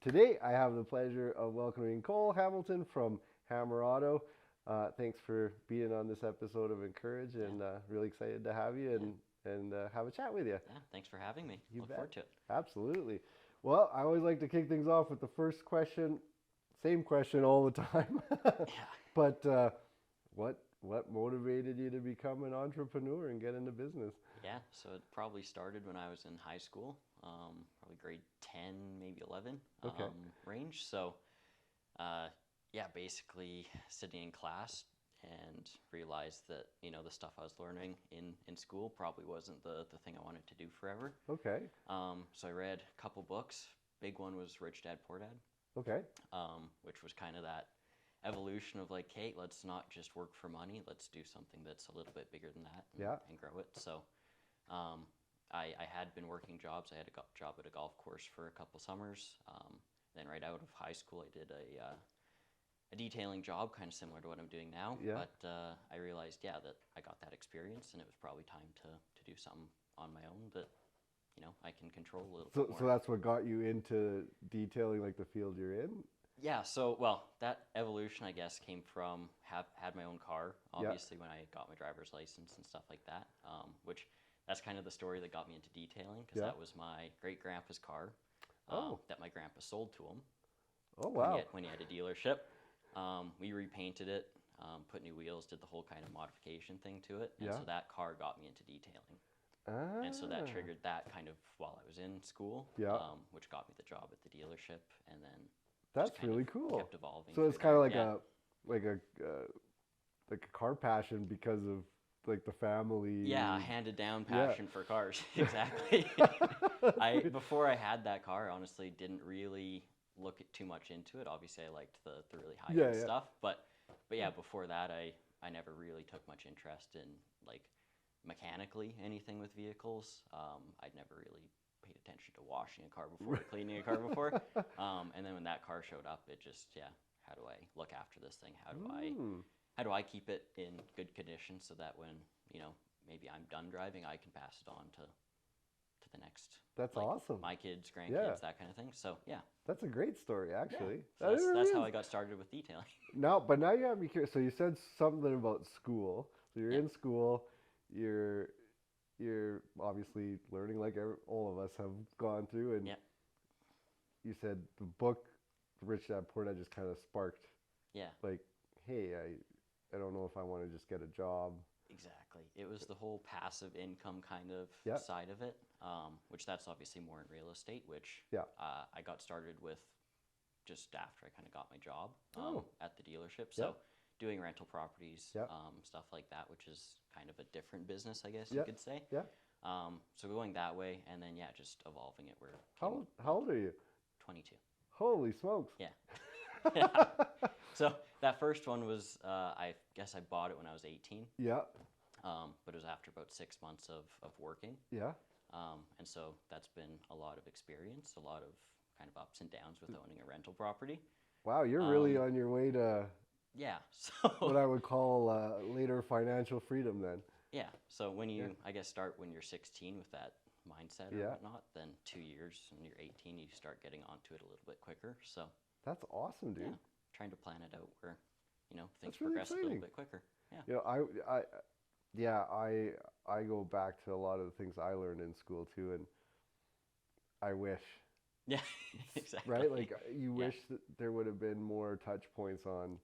Today, I have the pleasure of welcoming Cole Hamilton from Hammer Auto. Thanks for being on this episode of Encourage, and really excited to have you and have a chat with you. Yeah, thanks for having me. You Look bet. forward to it. Absolutely. Well, I always like to kick things off with the first question. Same question all the time. Yeah. But what motivated you to become an entrepreneur and get into business? Yeah, so it probably started when I was in high school, probably grade 10, maybe 11 Okay. range. So, yeah, basically sitting in class and realized that, the stuff I was learning in school probably wasn't the thing I wanted to do forever. Okay. So I read a couple books. Big one was Rich Dad, Poor Dad, Okay. which was kind of that evolution of like, hey, let's not just work for money. Let's do something that's a little bit bigger than that and grow it. So I had been working jobs. I had a job at a golf course for a couple summers. Then right out of high school, I did a detailing job, kind of similar to what I'm doing now. Yeah. But I realized, that I got that experience, and it was probably time to do something on my own that I can control a little bit more. So that's what got you into detailing, like the field you're in? Yeah, so, well, that evolution, I guess, came from had my own car, obviously, when I got my driver's license and stuff like that, which that's kind of the story that got me into detailing, because that was my great-grandpa's car that my grandpa sold to him. Oh, wow. When he had a dealership. We repainted it, put new wheels, did the whole kind of modification thing to it, and so that car got me into detailing. And so that triggered that kind of while I was in school, which got me the job at the dealership, and then That's really cool. kept evolving. So it's through kind of that. like a car passion because of like the family. Yeah, handed down passion for cars. Exactly. Before I had that car, honestly, didn't really look too much into it. Obviously, I liked the really high end stuff, but yeah, before that, I never really took much interest in like mechanically anything with vehicles. I'd never really paid attention to washing a car before, cleaning a car before. And then when that car showed up, it just, how do I look after this thing? How do I keep it in good condition so that when, maybe I'm done driving, I can pass it on to the next. That's like, awesome. My kids, grandkids, that kind of thing. So, yeah. That's a great story, actually. Yeah. So that's how I got started with detailing. But now you have me curious. So you said something about school. So you're in school. You're obviously learning like all of us have gone through, and you said the book Rich Dad Poor Dad just kind of sparked like, hey, I don't know if I want to just get a job. Exactly. It was the whole passive income kind of side of it, which that's obviously more in real estate, which I got started with just after I kind of got my job at the dealership. So doing rental properties, stuff like that, which is kind of a different business, I guess you could say. Yeah. So going that way, and then just evolving it. How old are you? 22. Holy smokes. Yeah. Yeah. So that first one was, I guess I bought it when I was 18. Yeah. But it was after about 6 months of working. Yeah. And so that's been a lot of experience, a lot of kind of ups and downs with owning a rental property. Wow, you're really on your way to what I would call later financial freedom then. Yeah. So when you, I guess, start when you're 16 with that mindset or whatnot, then 2 years when you're 18, you start getting onto it a little bit quicker. So that's awesome, dude. Yeah, trying to plan it out where, things really progress exciting. a little bit quicker. Yeah. I go back to a lot of the things I learned in school too, and I wish. Yeah, exactly. Right? Like you wish that there would have been more touch points on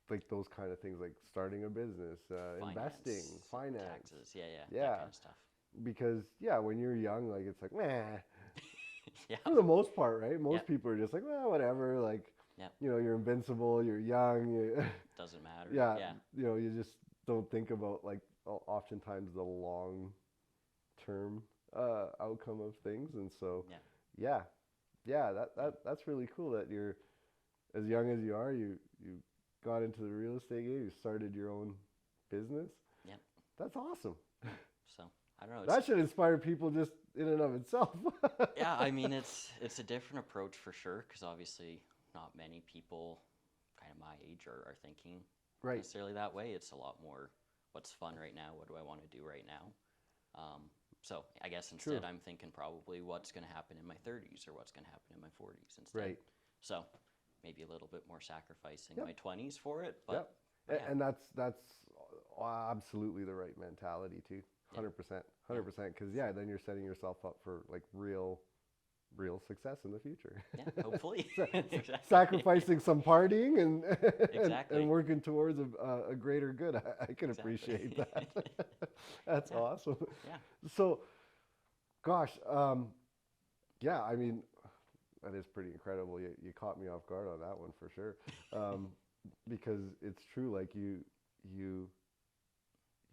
like those kind of things, like starting a business, investing, finance, taxes, that kind of stuff. Because when you're young, like it's like, meh. Yeah. For the most part, right? Most people are just like, well, whatever. Like, you're invincible. You're young. Doesn't matter. Yeah. You just don't think about like oftentimes the long term outcome of things, and so that's really cool that you're as young as you are. You got into the real estate game. You started your own business. Yeah. That's awesome. So I don't know. That should inspire people just in and of itself. Yeah, I mean it's a different approach for sure, because obviously not many people kind of my age are thinking necessarily that way. It's a lot more what's fun right now, what do I want to do right now. So I guess instead I'm thinking probably what's going to happen in my 30s or what's going to happen in my 40s instead. Right. So maybe a little bit more sacrificing my 20s for it, but and that's absolutely the right mentality too. 100%, 100%. Because then you're setting yourself up for like real success in the future. Yeah, hopefully. Exactly. Sacrificing some partying and exactly. and working towards a greater good. I can appreciate that. That's awesome. Yeah. So, gosh, I mean, that is pretty incredible. You caught me off guard on that one for sure, because it's true. Like you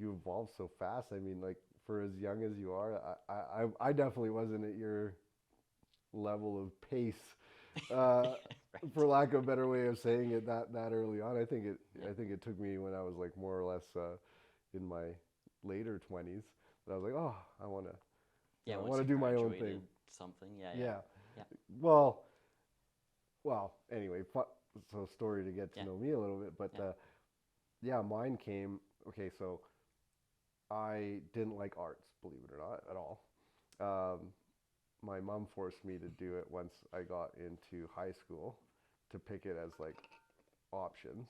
evolve so fast. I mean, like for as young as you are, I definitely wasn't at your level of pace, right. For lack of a better way of saying it, that early on. I think it took me when I was like more or less in my later 20s that I was like, oh, I want to do my own thing. Something, yeah. Well, anyway, so story to get to know me a little bit, but mine came. Okay, so I didn't like arts, believe it or not, at all. My mom forced me to do it once I got into high school, to pick it as like options,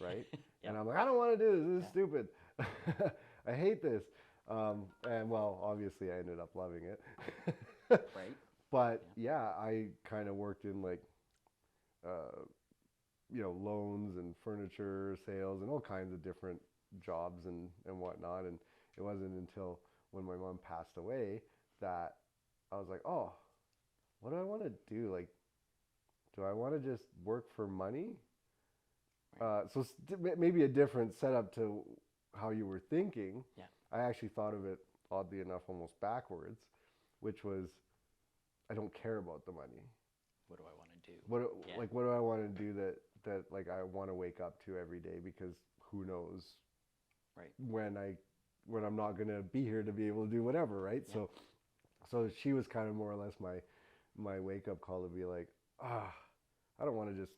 right? And I'm like, I don't want to do this. This is stupid. I hate this. And well, obviously I ended up loving it. Right. But I kind of worked in like, loans and furniture sales and all kinds of different jobs and whatnot. And it wasn't until when my mom passed away that I was like, oh, what do I want to do? Like, do I want to just work for money? So maybe a different setup to how you were thinking. Yeah. I actually thought of it, oddly enough, almost backwards, which was, I don't care about the money. What do I want to do? What do I want to do that like I want to wake up to every day, because who knows when I'm not going to be here to be able to do whatever, right? Yeah. So she was kind of more or less my wake up call to be like, I don't want to just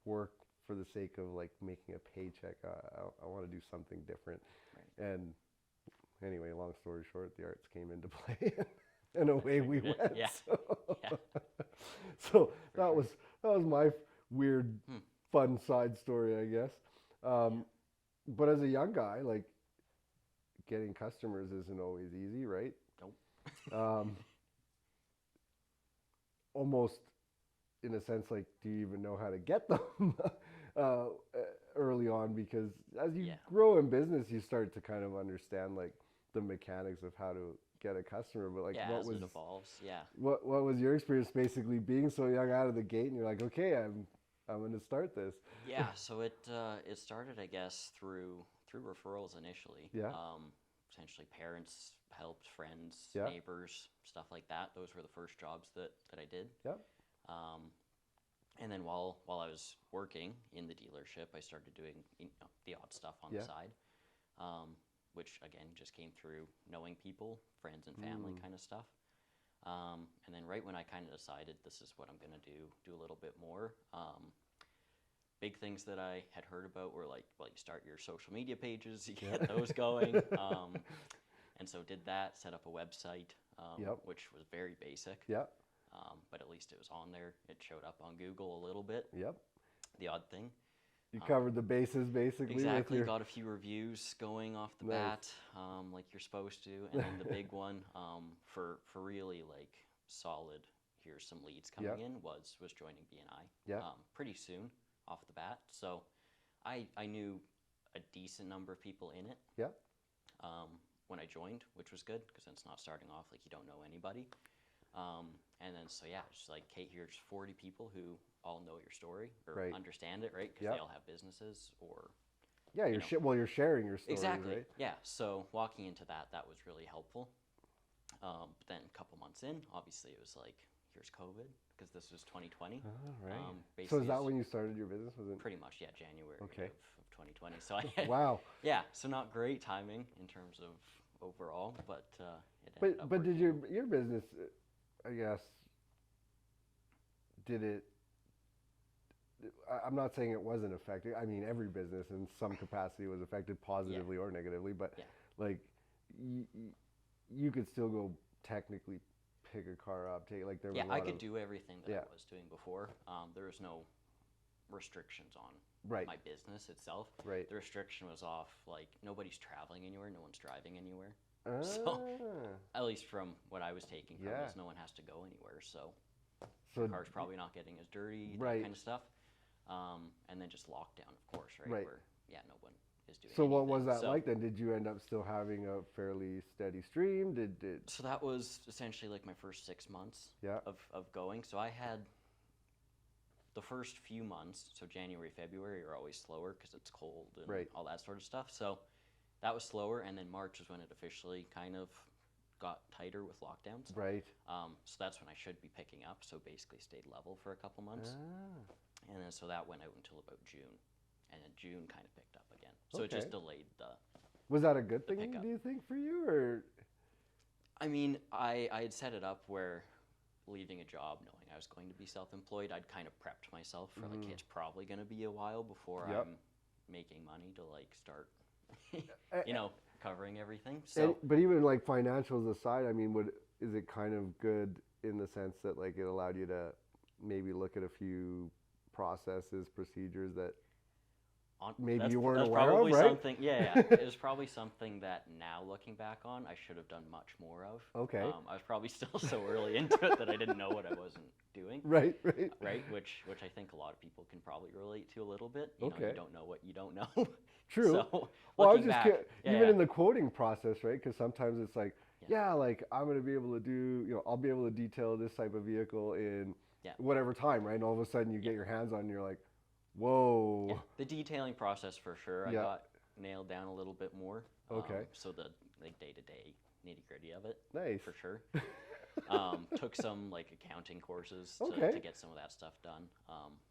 work for the sake of like making a paycheck. I want to do something different. Right. And anyway, long story short, the arts came into play. And away we went. Yeah. So that was my weird, fun side story, I guess. But as a young guy, like, getting customers isn't always easy, right? Nope. Almost in a sense, like, do you even know how to get them early on? Because as you grow in business, you start to kind of understand like the mechanics of how to get a customer. But like, as it evolves, what was your experience basically being so young out of the gate, and you're like, okay, I'm going to start this? Yeah, so it started, I guess, through referrals initially. Yeah. Essentially, parents helped, friends, neighbors, stuff like that. Those were the first jobs that I did. Yep. And then while I was working in the dealership, I started doing the odd stuff on the side, which again just came through knowing people, friends and family kind of stuff. And then right when I kind of decided this is what I'm going to do a little bit more, big things that I had heard about were like, well, you start your social media pages, you get those going. And so did that, set up a website, which was very basic. Yep. But at least it was on there. It showed up on Google a little bit. Yep. The odd thing. You covered the bases basically. Exactly. Got a few reviews going off the bat, like you're supposed to. And then the big one for really like solid, here's some leads coming in, was joining BNI. Yeah. Pretty soon off the bat. So I knew a decent number of people in it. Yeah. When I joined, which was good because it's not starting off like you don't know anybody. And then, so just like, Kate, here's 40 people who all know your story or understand it, right? Because they all have businesses or... Yeah, you're sharing your story, exactly. Right? Yeah, so walking into that was really helpful. But then a couple months in, obviously it was like, here's COVID, because this was 2020. Oh, right. So is that when you started your business? Was it? Pretty much, January of 2020. So wow. Yeah, so not great timing in terms of overall, but But did your business... I guess, I'm not saying it wasn't affected. I mean, every business in some capacity was affected positively or negatively, but like, you could still go technically pick a car up, take like there was I could do everything that I was doing before. There was no restrictions on my business itself. Right. The restriction was off, like, nobody's traveling anywhere, no one's driving anywhere. So, at least from what I was taking from this, no one has to go anywhere, so the car's probably not getting as dirty, that kind of stuff. And then just lockdown, of course, right? Where, no one is doing anything. What was that like then? Did you end up still having a fairly steady stream? So that was essentially like my first 6 months of going. So I had the first few months, so January, February are always slower because it's cold and all that sort of stuff. So that was slower, and then March was when it officially kind of got tighter with lockdowns. Right. So that's when I should be picking up. So basically stayed level for a couple months. And then so that went out until about June. And then June kind of picked up again. So it just delayed the Was that a good thing, do you think, for you? Or I mean, I had set it up where leaving a job, knowing I was going to be self-employed, I'd kind of prepped myself for like, it's probably going to be a while before I'm making money to like start, covering everything. So, but even like financials aside, I mean, is it kind of good in the sense that like it allowed you to maybe look at a few processes, procedures that maybe you weren't aware of, right? Something, it was probably something that now looking back on, I should have done much more of. Okay. I was probably still so early into it that I didn't know what I wasn't doing. Right. Which I think a lot of people can probably relate to a little bit. You don't know what you don't know. True. So, well, I was just even in the quoting process, right? Because sometimes it's like, like I'm going to be able to do, I'll be able to detail this type of vehicle in whatever time, right? And all of a sudden you get your hands on and you're like, whoa. Yeah. The detailing process for sure, I got nailed down a little bit more. Okay. So the like day-to-day nitty-gritty of it. Nice. For sure. Took some like accounting courses to get some of that stuff done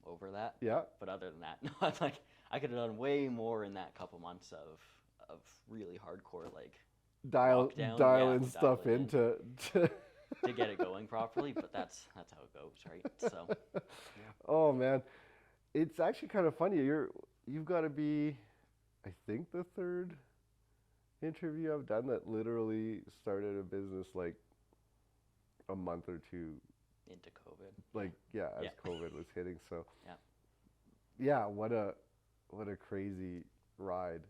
over that. Yeah. But other than that, no, like I could have done way more in that couple months of really hardcore like dialing stuff in to get it going properly. But that's how it goes, right? So. Yeah. Oh man. It's actually kind of funny. You've got to be, I think, the third interview I've done that literally started a business like a month or two into COVID. Like as COVID was hitting. So what a crazy ride.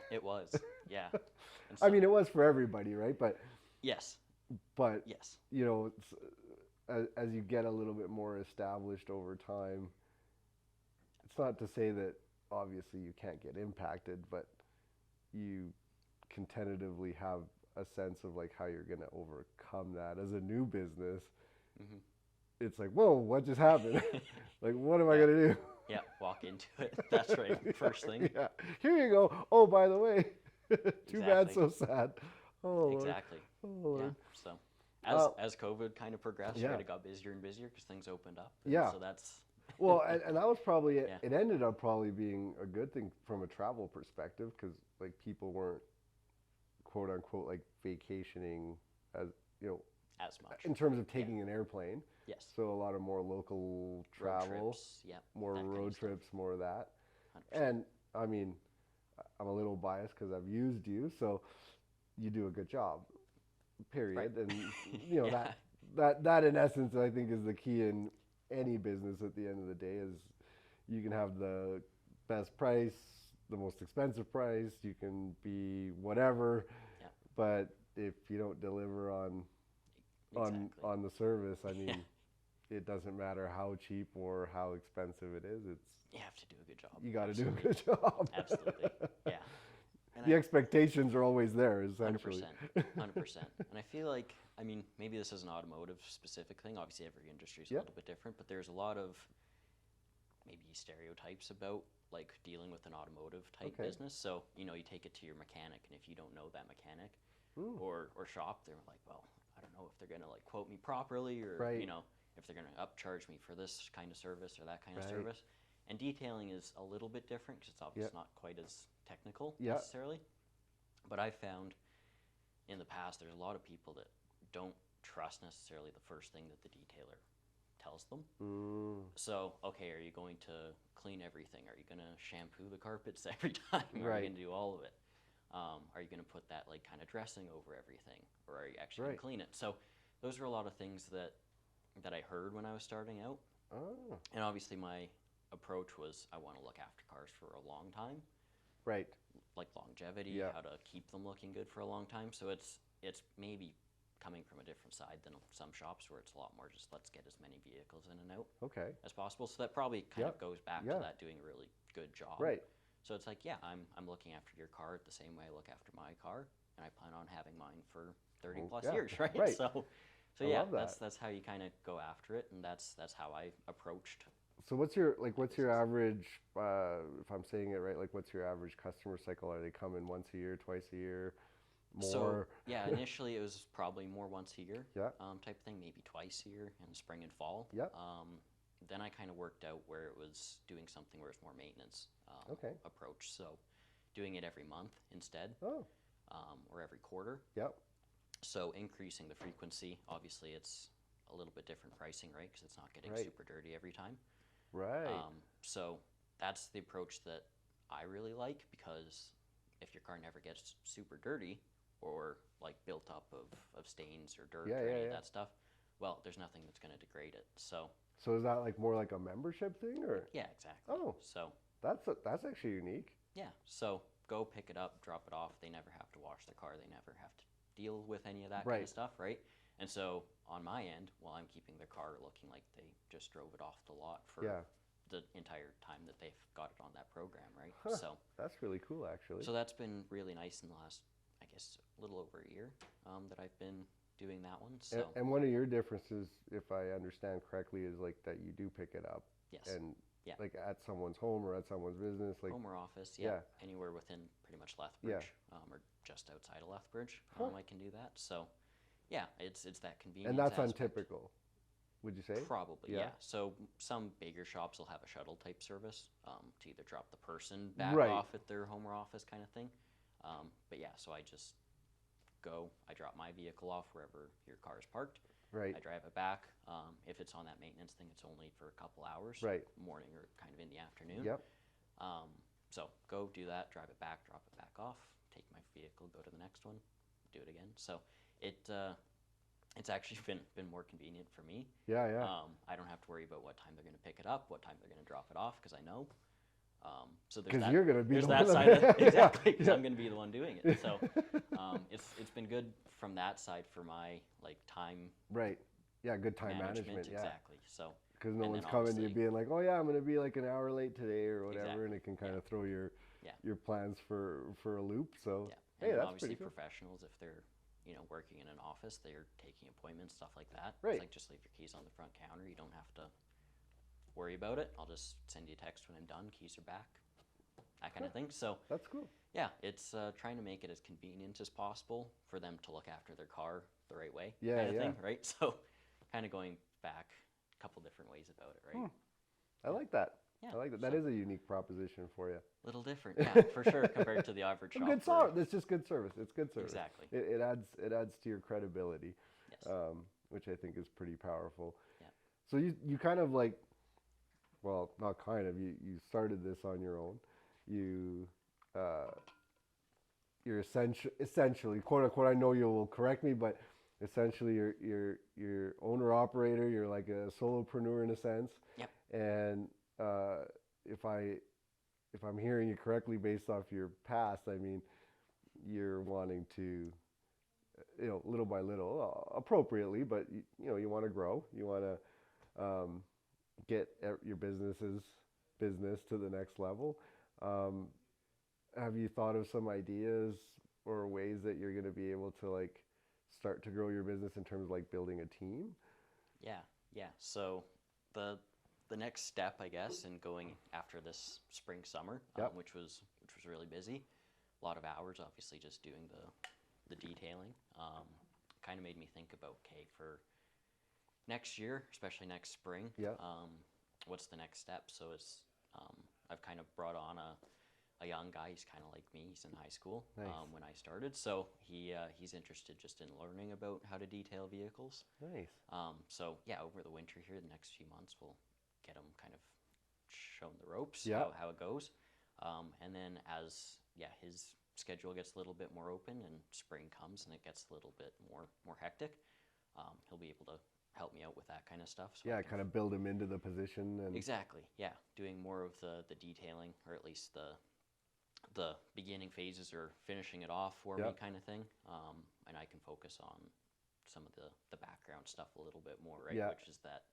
It was, yeah. So, I mean, it was for everybody, right? But yes. But it's, as you get a little bit more established over time. It's not to say that obviously you can't get impacted, but you can tentatively have a sense of like how you're going to overcome that. As a new business, it's like, whoa, what just happened? Like, what am I going to do? Yeah, walk into it. That's right. First thing. Yeah. Here you go. Oh, by the way, too bad, so sad. Oh, exactly. Lord. Yeah. So as COVID kind of progressed, it got busier and busier because things opened up. So that's... Well, and that was probably it ended up probably being a good thing from a travel perspective because like people weren't quote unquote like vacationing as as much in terms of taking an airplane. Yes. So a lot of more local travel, road trips, more road trips, more of that. 100%. And I mean, I'm a little biased because I've used you, so you do a good job. Period. Right. And that in essence I think is the key in any business at the end of the day is you can have the best price, the most expensive price, you can be whatever, but if you don't deliver on the service, I mean, it doesn't matter how cheap or how expensive it is. You have to do a good job. You got to do a good job. Absolutely, yeah. And the expectations are always there, essentially. 100%. And I feel like, I mean, maybe this is an automotive specific thing. Obviously, every industry is a little bit different, but there's a lot of maybe stereotypes about like dealing with an automotive type business. So, you take it to your mechanic, and if you don't know that mechanic or shop, they're like, well, I don't know if they're going to like quote me properly or, if they're going to upcharge me for this kind of service or that kind of service. And detailing is a little bit different because it's obviously not quite as technical necessarily. But I found in the past there's a lot of people that don't trust necessarily the first thing that the detailer tells them. So, okay, are you going to clean everything? Are you going to shampoo the carpets every time? Are you going to do all of it? Are you going to put that like kind of dressing over everything, or are you actually going to clean it? So those are a lot of things that I heard when I was starting out. Oh. And obviously my approach was I want to look after cars for a long time. Right. Like longevity, how to keep them looking good for a long time. So it's maybe coming from a different side than some shops where it's a lot more just let's get as many vehicles in and out as possible. So that probably kind of goes back to that doing a really good job. Right. So it's like, yeah, I'm looking after your car the same way I look after my car, and I plan on having mine for 30 plus years, right? So yeah, that's how you kind of go after it, and that's how I approached. So what's your average, if I'm saying it right, like what's your average customer cycle? Are they coming once a year, twice a year, more? So yeah, initially it was probably more once a year type thing, maybe twice a year in the spring and fall. Then I kind of worked out where it was doing something where it's more maintenance approach. So doing it every month instead, or every quarter. So increasing the frequency. Obviously it's a little bit different pricing, right? Because it's not getting super dirty every time. So that's the approach that I really like, because if your car never gets super dirty or like built up of stains or dirt or any of that stuff, well, there's nothing that's going to degrade it. So is that like more like a membership thing, or? Yeah, exactly. Oh, so that's actually unique. Yeah, so go pick it up, drop it off. They never have to wash their car. They never have to deal with any of that kind of stuff, right? And so on my end, while I'm keeping their car looking like they just drove it off the lot for the entire time that they've got it on that program, right? So that's really cool, actually. So that's been really nice in the last, I guess, a little over a year that I've been doing that one. So and one of your differences, if I understand correctly, is like that you do pick it up. Yes. And like at someone's home or at someone's business, like home or office, anywhere within pretty much Lethbridge, or just outside of Lethbridge, I can do that. So yeah, it's that convenience. And that's aspect. untypical, would you say? Probably, yeah. So some bigger shops will have a shuttle type service to either drop the person back off at their home or office kind of thing. But yeah, so I just go, I drop my vehicle off wherever your car is parked. I drive it back. If it's on that maintenance thing, it's only for a couple hours, morning or kind of in the afternoon. So go do that, drive it back, drop it back off, take my vehicle, go to the next one, do it again. So it's actually been more convenient for me. I don't have to worry about what time they're going to pick it up, what time they're going to drop it off, because I know. So there's you're going to be there's that side of it, exactly, because I'm going to be the one doing it. So it's been good from that side for my like time. Good time management. Exactly. So because no one's coming to you being like, oh yeah, I'm going to be like an hour late today or whatever, and it can kind of throw your plans for a loop. So and hey, that's obviously pretty cool. professionals, if they're working in an office, they're taking appointments, stuff like that. It's like just leave your keys on the front counter. You don't have to worry about it. I'll just send you a text when I'm done. Keys are back. That kind of thing. So that's cool. Yeah, it's trying to make it as convenient as possible for them to look after their car the right way. Kind of thing, right? So kind of going back a couple different ways about it, right? I like that. Yeah, I like that. That is a unique proposition for you. Little different, yeah, for sure, compared to the average shop. Good service. It's just good service. It's good service. Exactly. It adds to your credibility, yes. Which I think is pretty powerful. Yeah. So you kind of like, well, not kind of. You started this on your own. You're essentially, quote unquote. I know you will correct me, but essentially you're owner operator. You're like a solopreneur in a sense. Yep. And if I'm hearing you correctly based off your past, I mean, you're wanting to, little by little, appropriately, but you want to grow. You want to get your business to the next level. Have you thought of some ideas or ways that you're going to be able to like start to grow your business in terms of like building a team? Yeah. So the next step, I guess, in going after this spring summer, which was really busy, a lot of hours, obviously, just doing the detailing, kind of made me think about, okay, for next year, especially next spring, what's the next step? So it's I've kind of brought on a young guy. He's kind of like me. He's in high school when I started. So he's interested just in learning about how to detail vehicles. Nice. So yeah, over the winter here, the next few months, we'll get him kind of shown the ropes, how it goes. And then as his schedule gets a little bit more open and spring comes and it gets a little bit more hectic, he'll be able to help me out with that kind of stuff. So kind of build him into the position. And exactly, yeah, doing more of the detailing, or at least the beginning phases, or finishing it off for me kind of thing. And I can focus on some of the background stuff a little bit more, right? Which is that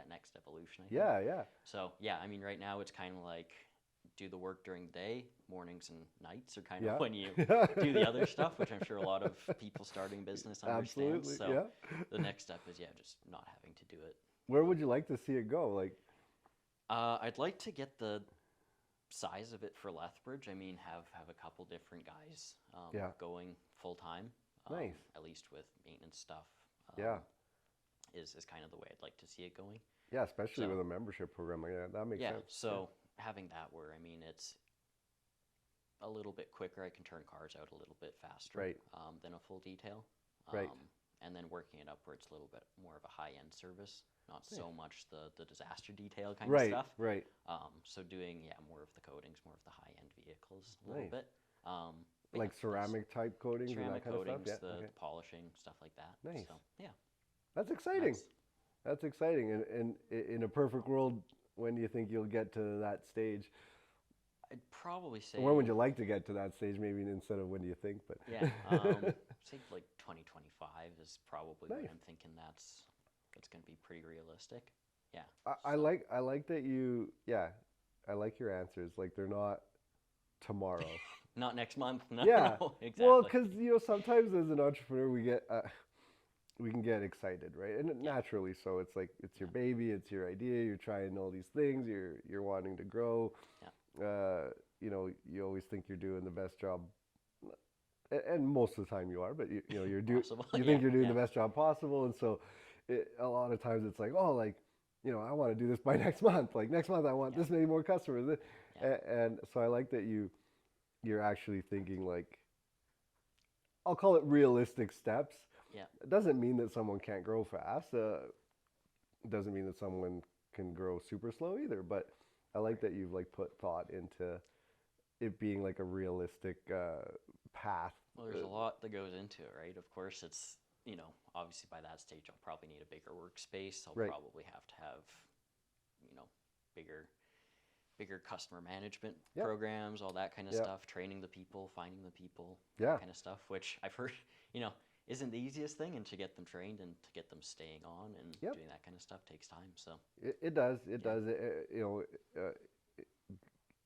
next evolution, I think. Yeah. So, yeah, I mean, right now it's kind of like do the work during the day, mornings and nights are kind of when you do the other stuff, which I'm sure a lot of people starting business understand. Absolutely, so the next step is, just not having to do it. Where would you like to see it go? Like, I'd like to get the size of it for Lethbridge. I mean, have a couple different guys going full time. Nice. At least with maintenance stuff. Is kind of the way I'd like to see it going. Yeah, especially with a membership program like that. That makes sense. So having that where, I mean, it's a little bit quicker. I can turn cars out a little bit faster than a full detail. And then working it up where it's a little bit more of a high-end service, not so much the disaster detail kind of stuff. Right. So doing, more of the coatings, more of the high-end vehicles a little bit. Like ceramic type coatings and that kind coatings, of stuff? The polishing, stuff like that. Nice. So, yeah. That's exciting. That's exciting. And in a perfect world, when do you think you'll get to that stage? I'd probably say... When would you like to get to that stage, maybe instead of when do you think? But say like 2025 is probably when I'm thinking that's going to be pretty realistic. Yeah. I like that you, I like your answers. Like, they're not tomorrow. Not next month. No, exactly. Well, because, sometimes as an entrepreneur, we can get excited, right? And naturally so. It's like, it's your baby, it's your idea, you're trying all these things, you're wanting to grow. You always think you're doing the best job, and most of the time you are, but you think you're doing the best job possible. And so a lot of times it's like, I want to do this by next month. Like, next month I want this many more customers. And so I like that you're actually thinking, like, I'll call it realistic steps. It doesn't mean that someone can't grow fast. It doesn't mean that someone can grow super slow either. But I like that you've put thought into it being like a realistic path. Well, there's a lot that goes into it, right? Of course, it's, obviously by that stage, I'll probably need a bigger workspace. I'll probably have to have, bigger customer management programs, all that kind of stuff, training the people, finding the people, that kind of stuff, which I've heard, isn't the easiest thing, and to get them trained and to get them staying on and doing that kind of stuff takes time. So it does.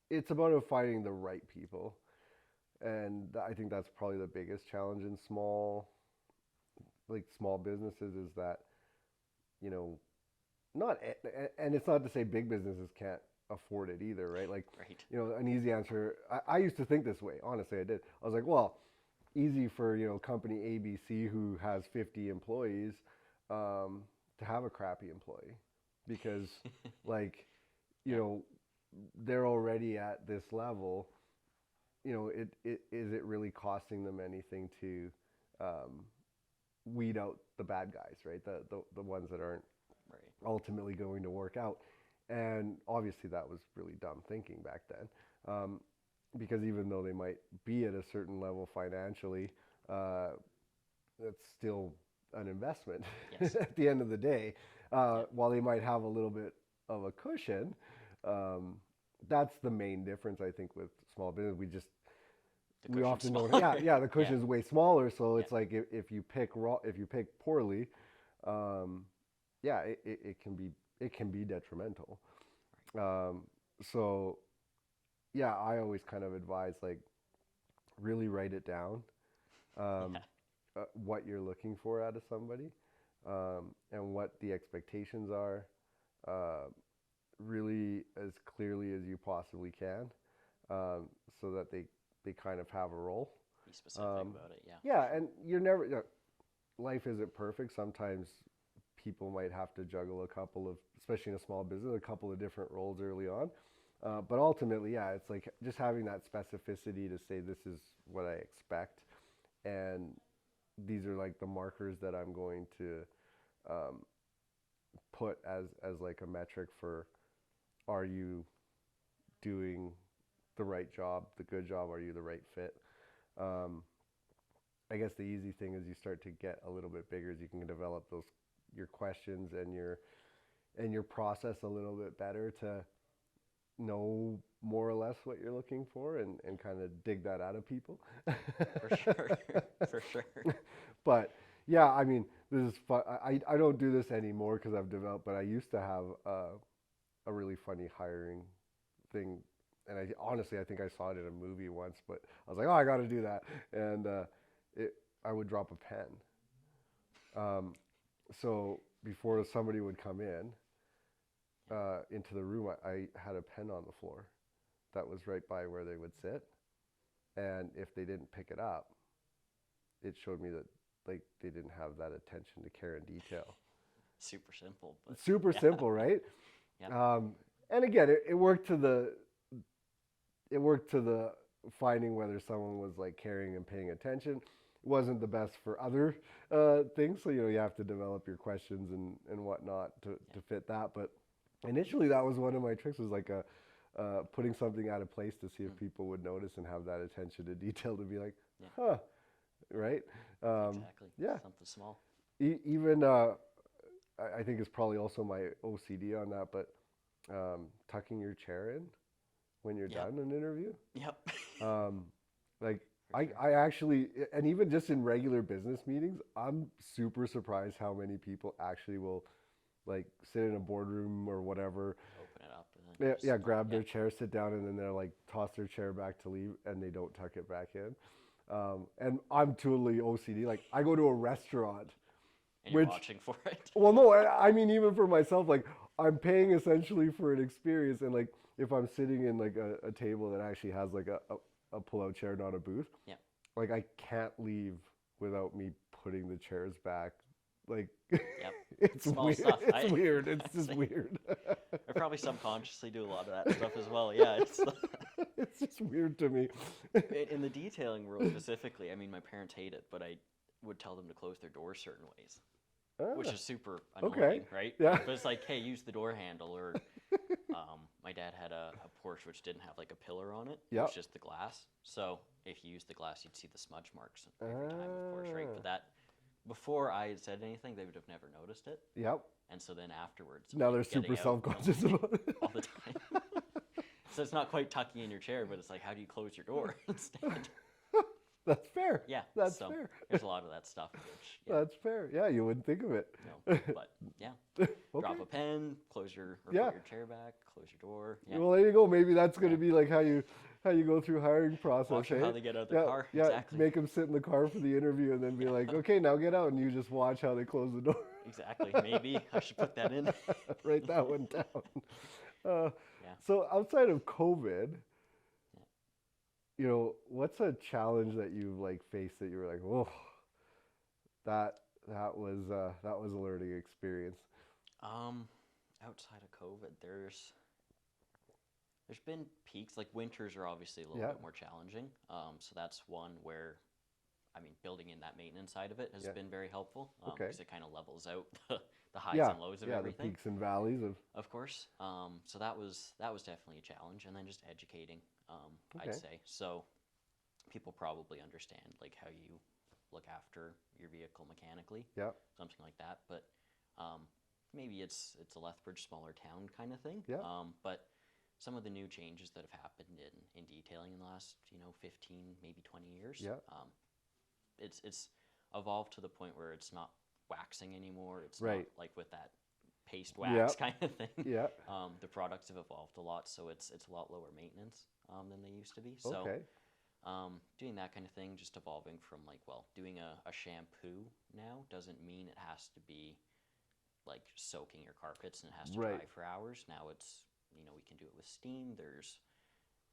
It's about finding the right people, and I think that's probably the biggest challenge in small businesses, is that not, and it's not to say big businesses can't afford it either, right? Like, an easy answer. I used to think this way. Honestly, I did. I was like, well, easy for company ABC who has 50 employees to have a crappy employee, because they're already at this level. Is it really costing them anything to weed out the bad guys, right? The ones that aren't ultimately going to work out. And obviously that was really dumb thinking back then. Because even though they might be at a certain level financially, it's still an investment at the end of the day. While they might have a little bit of a cushion, that's the main difference, I think, with small business. We often don't. The cushion is way smaller, so it's like if you pick poorly, it can be detrimental. So. Yeah, I always kind of advise, really write it down, what you're looking for out of somebody, and what the expectations are, really as clearly as you possibly can, so that they kind of have a role. Be specific about it, Yeah, and you're never, life isn't perfect. Sometimes people might have to juggle especially in a small business, a couple of different roles early on. But ultimately, it's like just having that specificity to say, this is what I expect, and these are the markers that I'm going to put as a metric for, are you doing the right job, the good job, are you the right fit? I guess the easy thing is you start to get a little bit bigger, as you can develop your questions and your process a little bit better to know more or less what you're looking for and kind of dig that out of people. For sure. For sure. But yeah, I mean, this is fun. I don't do this anymore because I've developed, but I used to have a really funny hiring thing. And honestly, I think I saw it in a movie once, but I was like, oh, I got to do that. And I would drop a pen. So before somebody would come in, into the room, I had a pen on the floor that was right by where they would sit. And if they didn't pick it up, it showed me that like they didn't have that attention to care and detail. Super simple. But super simple, right? Yeah. And again, it worked to the finding whether someone was like caring and paying attention. It wasn't the best for other things, so you have to develop your questions and whatnot to fit that. But initially, that was one of my tricks, was like putting something out of place to see if people would notice and have that attention to detail to be like, huh, right? Exactly. Yeah. Something small. Even I think it's probably also my OCD on that, but tucking your chair in when you're done an interview. Yep. Like I actually, and even just in regular business meetings, I'm super surprised how many people actually will like sit in a boardroom or whatever, open it up and then grab their chair, sit down, and then they're like toss their chair back to leave, and they don't tuck it back in. And I'm totally OCD. Like I go to a restaurant, and you're watching for it. Well, no, I mean even for myself, like I'm paying essentially for an experience, and like if I'm sitting in like a table that actually has like a pull-out chair, not a booth, like I can't leave without me putting the chairs back. Like it's small weird. Stuff. It's weird. It's just weird. I probably subconsciously do a lot of that stuff as well. Yeah, it's just weird to me. In the detailing world specifically, I mean, my parents hate it, but I would tell them to close their doors certain ways, which is super annoying, right? Yeah. But it's like, hey, use the door handle. Or my dad had a Porsche which didn't have like a pillar on it. It was just the glass. So if you use the glass, you'd see the smudge marks every time, of course, right? But that, before I had said anything, they would have never noticed it. Yep. And so then afterwards, now they're super self-conscious about it all the time. So it's not quite tucking in your chair, but it's like, how do you close your door instead? That's fair. Yeah, that's fair. There's a lot of that stuff. Which, that's fair. Yeah, you wouldn't think of it. No, but yeah. Drop a pen, put your chair back, close your door. Yeah. Well, there you go. Maybe that's going to be like how you go through hiring process. Watch how they get out of their car. Yeah, exactly. Make them sit in the car for the interview and then be like, okay, now get out, and you just watch how they close the door. Exactly. Maybe I should put that in. Write that one down. So outside of COVID, what's a challenge that you've like faced that you were like, whoa, that was a learning experience? Outside of COVID, there's been peaks. Like winters are obviously a little bit more challenging. So that's one where, I mean, building in that maintenance side of it has been very helpful. Because it kind of levels out the highs and lows of everything. The peaks and valleys of course. So that was definitely a challenge, and then just educating. I'd say so. People probably understand like how you look after your vehicle mechanically, something like that. But maybe it's a Lethbridge smaller town kind of thing. But some of the new changes that have happened in detailing in the last 15, maybe 20 years. It's evolved to the point where it's not waxing anymore. It's not like with that paste wax kind of thing. The products have evolved a lot, so it's a lot lower maintenance than they used to be. So doing that kind of thing, just evolving from like, well, doing a shampoo now doesn't mean it has to be like soaking your carpets and it has to dry for hours. Now it's, we can do it with steam. There's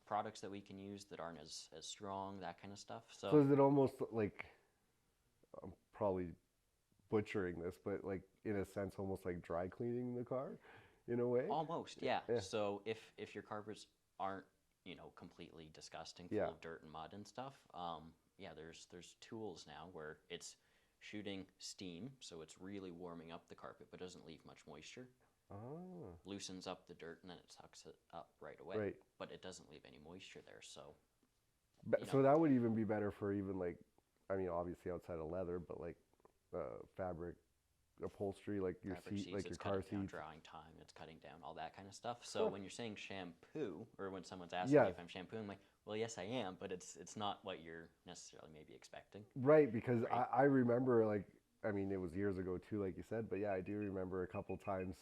products that we can use that aren't as strong, that kind of stuff. So is it almost like, I'm probably butchering this, but like in a sense almost like dry cleaning the car in a way? Almost, yeah. So if your carpets aren't completely disgusting, full of dirt and mud and stuff, there's tools now where it's shooting steam, so it's really warming up the carpet but doesn't leave much moisture. Loosens up the dirt and then it sucks it up right away, but it doesn't leave any moisture there. So So that would even be better for even like, I mean, obviously outside of leather, but like fabric upholstery, like your fabric seat, seats, like your it's car cutting down seats. drying time, it's cutting down all that kind of stuff. So when you're saying shampoo, or when someone's asking Yeah. me if I'm shampooing, I'm like, well, yes, I am, but it's not what you're necessarily maybe expecting. Right, because Right? I remember like, I mean, it was years ago too, like you said, but yeah, I do remember a couple times.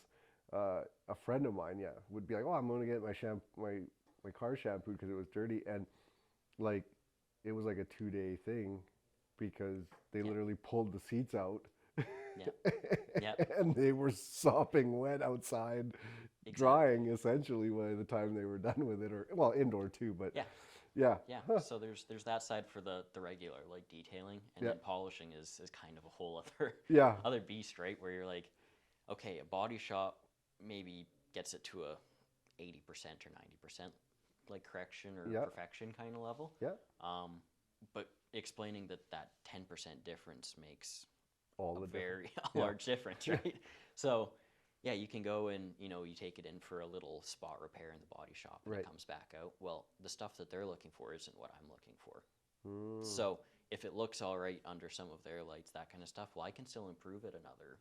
A friend of mine, yeah, would be like, "Oh, I'm going to get my car shampooed because it was dirty," and like it was like a 2 day thing because they Yeah. literally pulled the seats out Yeah. Yep. and they were sopping wet outside, Exactly. drying essentially by the time they were done with it, or well, indoor too, but Yeah. yeah. Yeah. Huh. So there's that side for the regular like detailing, and Yeah. then polishing is kind of a whole other Yeah. other beast, right? Where you're like, okay, a body shop maybe gets it to a 80% or 90% like correction or Yeah. perfection kind of level. Yeah. But explaining that 10% difference makes All a the different. very Yeah. large difference, right? So yeah, you can go and you take it in for a little spot repair in the body shop, and Right. it comes back out. Well, the stuff that they're looking for isn't what I'm looking for. Mm. So if it looks all right under some of their lights, that kind of stuff, well, I can still improve it another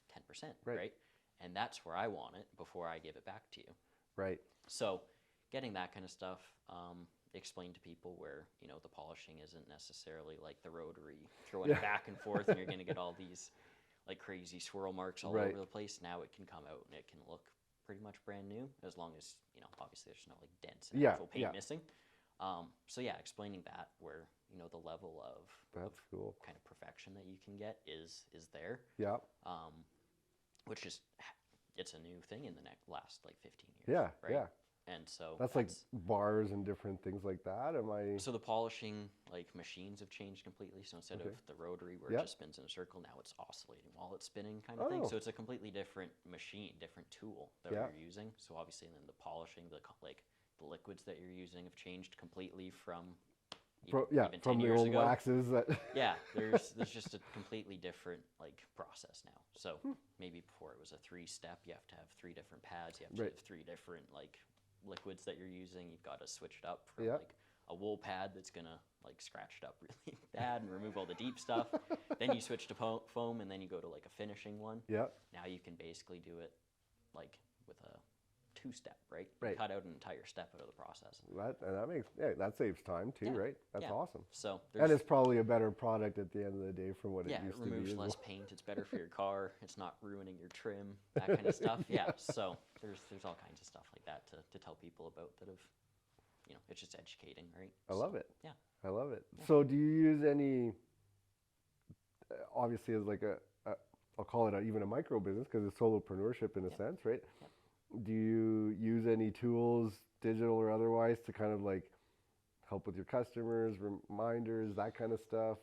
10%, right? And that's where I want it before I give it back to you. Right. So getting that kind of stuff explained to people where, the polishing isn't necessarily like the rotary throwing it back and forth and you're going to get all these like crazy swirl marks all over the place. Now it can come out and it can look pretty much brand new, as long as, obviously there's no like dents and actual paint missing. So yeah, explaining that where, the level of cool kind of perfection that you can get is there. Yeah. Which is, it's a new thing in the last like 15 years. Yeah. Right? Yeah. And so that's like bars and different things like that. Am I? So the polishing like machines have changed completely. So instead of the rotary where it just spins in a circle, now it's oscillating while it's spinning kind of thing. So it's a completely different machine, different tool that you're using. So obviously then the polishing, the liquids that you're using have changed completely from even 10 from the years old ago. waxes that. Yeah, there's just a completely different like process now. So maybe before it was a 3-step, you have to have 3 different pads, you have to have 3 different like liquids that you're using. You've got to switch it up from like a wool pad that's gonna like scratch it up really bad and remove all the deep stuff. Then you switch to foam, and then you go to like a finishing one. Yeah. Now you can basically do it like with a 2-step, right? Right. Cut out an entire step out of the process. That saves time too, right? That's awesome. So and it's probably a better product at the end of the day from what it used to be. Yeah, it removes less paint. It's better for your car. It's not ruining your trim. That kind of stuff. Yeah. So there's all kinds of stuff like that to tell people about that have, it's just educating, right? I love it. Yeah. I love it. Yeah. So do you use any? Obviously, as like I'll call it even a micro business because it's solopreneurship in a sense, right? Yep. Do you use any tools, digital or otherwise, to kind of like help with your customers, reminders, that kind of stuff,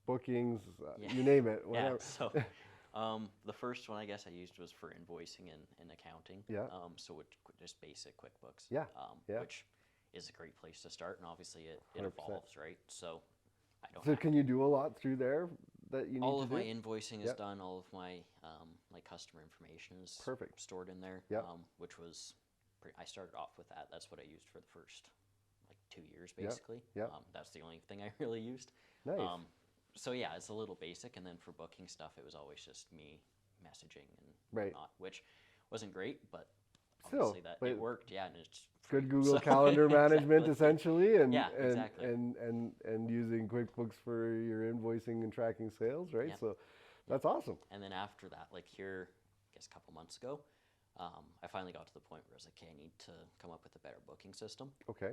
bookings, you name it, whatever? Yeah, so the first one I guess I used was for invoicing and accounting. Yeah. So it's just basic QuickBooks. Yeah. Which is a great place to start, and obviously it evolves, right? So I don't. So can you do a lot through there that you need all to of do? my invoicing is done. All of my like customer information is stored in there. Yep. Which was I started off with that. That's what I used for the first like 2 years basically. Yeah. That's the only thing I really used. Nice. So yeah, it's a little basic, and then for booking stuff, it was always just me messaging and whatnot, which wasn't great, but obviously it worked. Yeah, and it's good Google Calendar management essentially, and exactly. and using QuickBooks for your invoicing and tracking sales, right? Yep. So that's awesome. And then after that, like here, I guess a couple months ago, I finally got to the point where I was like, okay, I need to come up with a better booking system. Okay.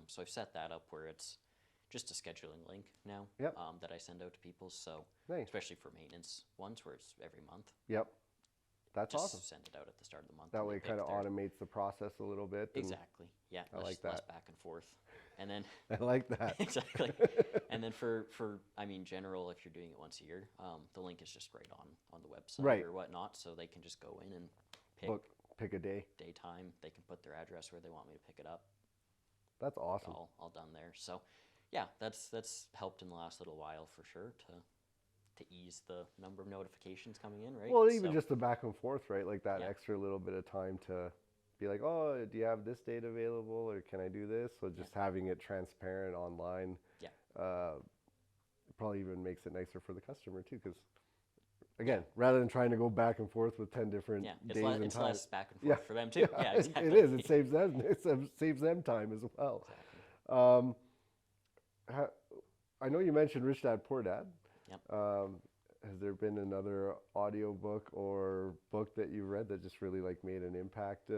So I've set that up where it's just a scheduling link now that I send out to people. So especially for maintenance ones where it's every month. Yep. That's just awesome. Send it out at the start of the month. That way it kind of automates the process a little bit. Exactly. Yeah. I like that. Less back and forth. And then I like that. Exactly. And then for I mean general, if you're doing it once a year, the link is just right on the website or whatnot, so they can just go in and pick a day. Daytime. They can put their address where they want me to pick it up. That's awesome. It's all done there. So yeah, that's helped in the last little while for sure to ease the number of notifications coming in, right? Well, even just the back and forth, right? Like that extra little bit of time to be like, oh, do you have this date available, or can I do this? So just having it transparent online, probably even makes it nicer for the customer too, because again, rather than trying to go back and forth with 10 different days and times. It's less back and forth for them too. Yeah, exactly. It is. It saves them time as well. Exactly. I know you mentioned Rich Dad Poor Dad. Yep. Has there been another audio book or book that you read that just really like made an impact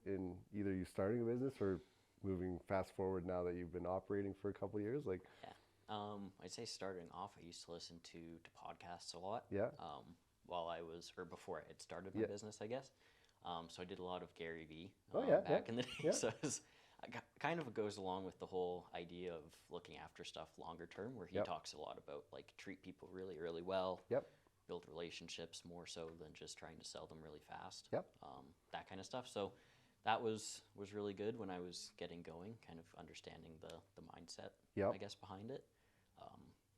in either you starting a business or moving fast forward now that you've been operating for a couple of years? Like, I'd say starting off, I used to listen to podcasts a lot. Yeah. Before I had started my business, I guess. So I did a lot of Gary Vee in the day. Yeah. So kind of goes along with the whole idea of looking after stuff longer term, where he talks a lot about like treat people really, really well. Yep. Build relationships more so than just trying to sell them really fast. Yep. That kind of stuff. So that was really good when I was getting going, kind of understanding the mindset, I guess, behind it.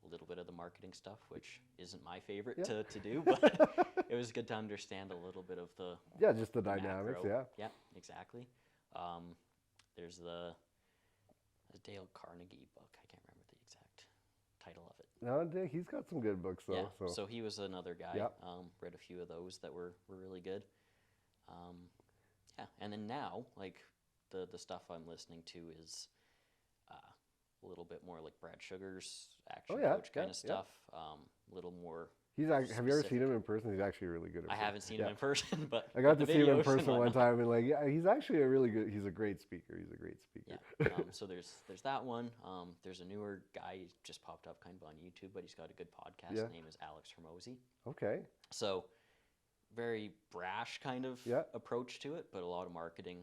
A little bit of the marketing stuff, which isn't my favorite to do, but it was good to understand a little bit of the just the dynamics. Macro. Yeah, exactly. There's the Dale Carnegie book. I can't remember the exact title of it. No, he's got some good books though. Yeah, so he was another guy. Read a few of those that were really good. And then now, like the stuff I'm listening to is a little bit more like Brad Sugar's action coach kind of stuff. A little more. Have you ever seen him in person? He's actually really good. I haven't seen him in person, but I got to see him in person one time, and like, he's actually he's a great speaker. He's a great speaker. Yeah. So there's that one. There's a newer guy who just popped up kind of on YouTube, but he's got a good podcast. His name is Alex Hormozy. Okay. So very brash kind of approach to it, but a lot of marketing.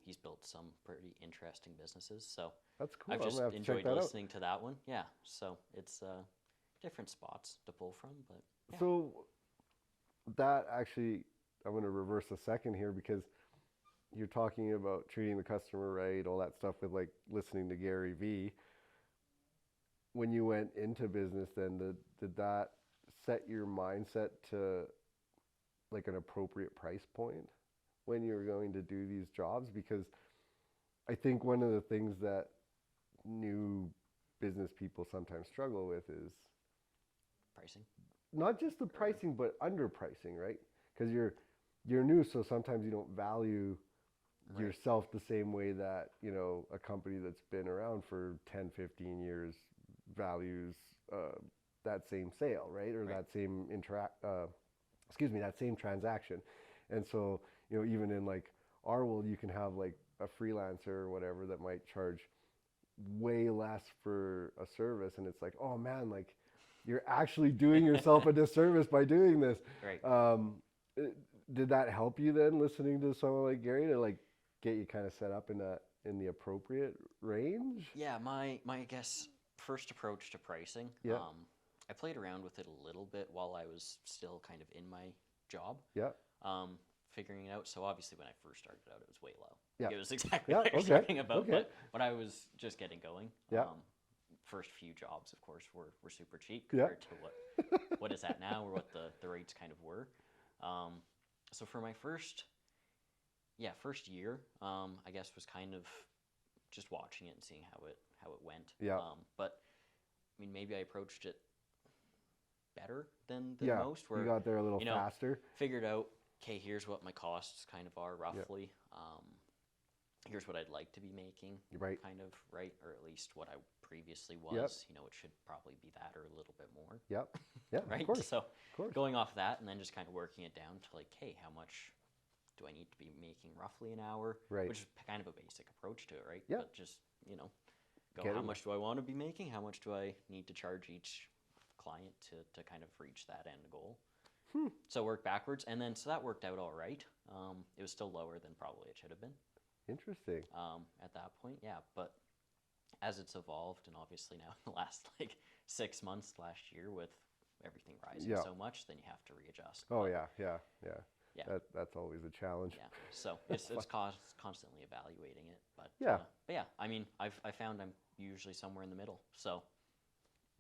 He's built some pretty interesting businesses. So that's cool. I've just enjoyed listening to that one. Yeah. So it's different spots to pull from, but so that actually, I'm going to reverse a second here, because you're talking about treating the customer right, all that stuff with like listening to Gary Vee. When you went into business, then did that set your mindset to like an appropriate price point when you're going to do these jobs? Because I think one of the things that new business people sometimes struggle with is pricing. Not just the pricing, but underpricing, right? Because you're new, so sometimes you don't value yourself the same way that, a company that's been around for 10, 15 years values that same sale, right? Or that same that same transaction. And so, even in like our world, you can have like a freelancer or whatever that might charge way less for a service, and it's like, oh man, like you're actually doing yourself a disservice by doing this. Right. Did that help you then, listening to someone like Gary, to like get you kind of set up in the appropriate range? Yeah, my I guess first approach to pricing. Yeah. I played around with it a little bit while I was still kind of in my job. Yeah. Figuring it out. So obviously when I first started out, it was way low. Yeah. It was exactly what you're talking about. But when I was just getting going, first few jobs, of course, were super cheap compared to what is at now, or what the rates kind of were. So for my first year, I guess was kind of just watching it and seeing how it went. Yeah. But I mean, maybe I approached it better than most. Where you got there a little faster. Figured out, okay, here's what my costs kind of are roughly. Here's what I'd like to be making, kind of, right? Or at least what I previously was. It should probably be that or a little bit more. Yep. Yeah. Right. Of course. So going off that, and then just kind of working it down to like, hey, how much do I need to be making roughly an hour? Right. Which is kind of a basic approach to it, right? Yeah. But just how much do I want to be making? How much do I need to charge each client to kind of reach that end goal? So work backwards, and then so that worked out all right. It was still lower than probably it should have been. Interesting. At that point, but as it's evolved, and obviously now in the last like 6 months last year with everything rising so much, then you have to readjust. Oh, yeah. That's always a challenge. Yeah, so it's constantly evaluating it. But yeah, I mean, I found I'm usually somewhere in the middle. So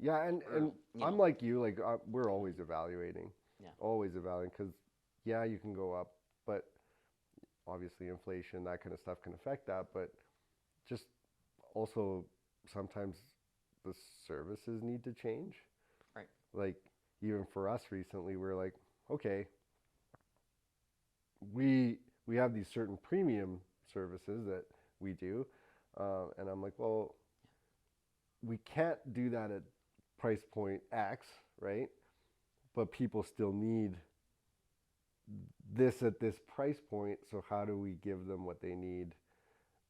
yeah, and I'm like you, like we're always evaluating. Yeah. Always evaluating, because you can go up, but obviously inflation, that kind of stuff can affect that, but just also sometimes the services need to change. Right. Like even for us recently, we're like, okay, we have these certain premium services that we do, and I'm like, well, we can't do that at price point X, right? But people still need this at this price point, so how do we give them what they need?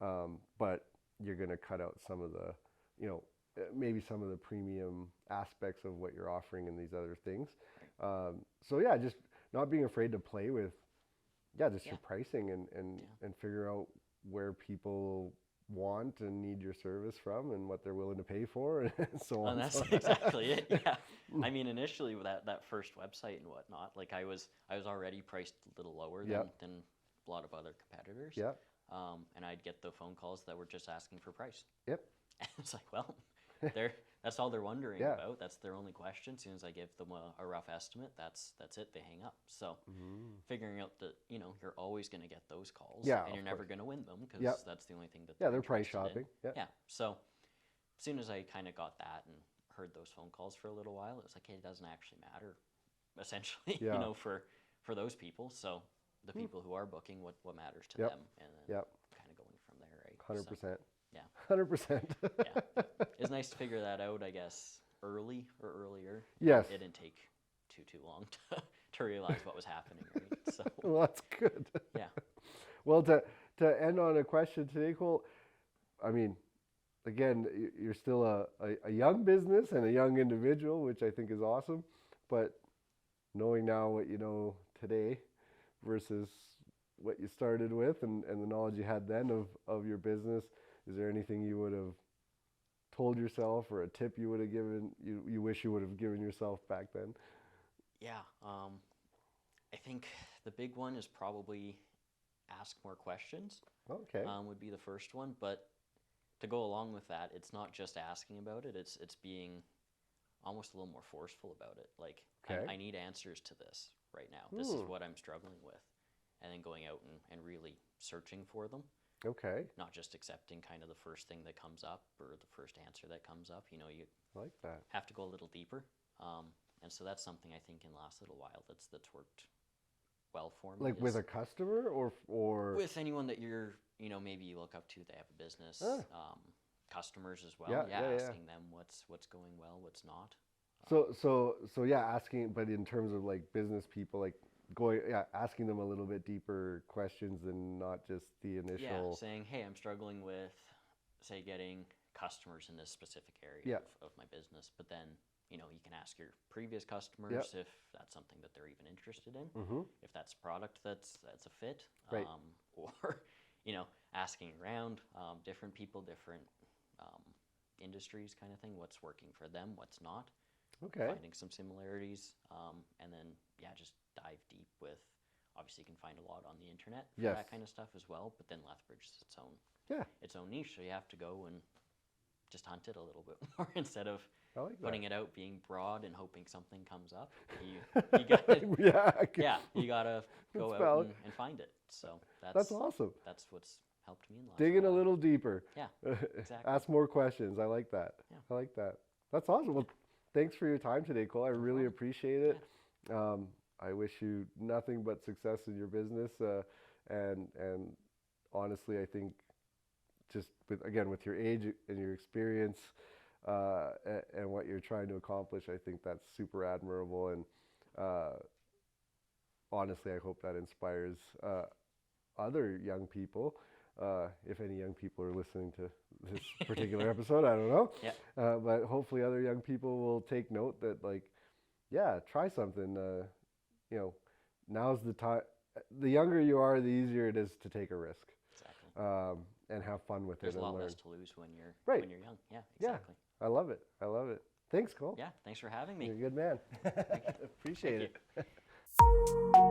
But you're going to cut out some of the, maybe some of the premium aspects of what you're offering in these other things. So yeah, just not being afraid to play with, just your pricing and figure out where people want and need your service from and what they're willing to pay for and so on. And that's exactly it. Yeah. I mean, initially with that first website and whatnot, like I was already priced a little lower than a lot of other competitors. Yeah. And I'd get the phone calls that were just asking for price. Yep. And it's like, well, that's all they're wondering about. That's their only question. As soon as I give them a rough estimate, that's it. They hang up. So figuring out that, you're always going to get those calls and you're never going to win them because that's the only thing that they're price shopping. Yeah. So as soon as I kind of got that and heard those phone calls for a little while, it was like, hey, it doesn't actually matter, essentially, for those people. So the people who are booking, what matters to them, and then kind of going from there, right? 100%. So, yeah. 100%. Yeah. It's nice to figure that out, I guess, early or earlier. Yes. It didn't take too long to realize what was happening, right? So. Well, that's good. Yeah. Well, to end on a question today, Cole, I mean, again, you're still a young business and a young individual, which I think is awesome. But knowing now what you know today versus what you started with and the knowledge you had then of your business, is there anything you would have told yourself or a tip you would have given, you wish you would have given yourself back then? Yeah. I think the big one is probably ask more questions. Okay. Would be the first one. But to go along with that, it's not just asking about it. It's being almost a little more forceful about it. Like, I need answers to this right now. This is what I'm struggling with. And then going out and really searching for them. Okay. Not just accepting kind of the first thing that comes up or the first answer that comes up. You like that. Have to go a little deeper. And so that's something I think in the last little while that's worked well for me. Like with a customer or with anyone that you're, maybe you look up to, they have a business, customers as well. Asking them what's going well, what's not. So asking, but in terms of like business people, like asking them a little bit deeper questions and not just the initial. Yeah, saying, hey, I'm struggling with, say, getting customers in this specific area of my business, but then, you can ask your previous customers if that's something that they're even interested in, if that's a product that's a fit, right. Or, asking around different people, different industries kind of thing, what's working for them, what's not. Okay. Finding some similarities, and then, just dive deep with, obviously you can find a lot on the internet for that kind of stuff as well, but then Lethbridge is its own niche, so you have to go and just hunt it a little bit more instead of putting it out, being broad and hoping something comes up. You gotta, you gotta go out and find it. So that's awesome. That's what's helped me in life. Digging a little deeper. Yeah, exactly. Ask more questions. I like that. Yeah. I like that. That's awesome. Well, thanks for your time today, Cole. I really appreciate it. Yeah. I wish you nothing but success in your business. And honestly, I think just with your age and your experience and what you're trying to accomplish, I think that's super admirable. And honestly, I hope that inspires other young people. If any young people are listening to this particular episode, I don't know. Yeah. But hopefully other young people will take note that try something. Now's the time. The younger you are, the easier it is to take a risk. Exactly. And have fun with There's it. a lot learn. less to lose when you're young. Yeah, exactly. Yeah, I love it. Thanks, Cole. Yeah, thanks for having me. You're a good man. Appreciate Thank it. you.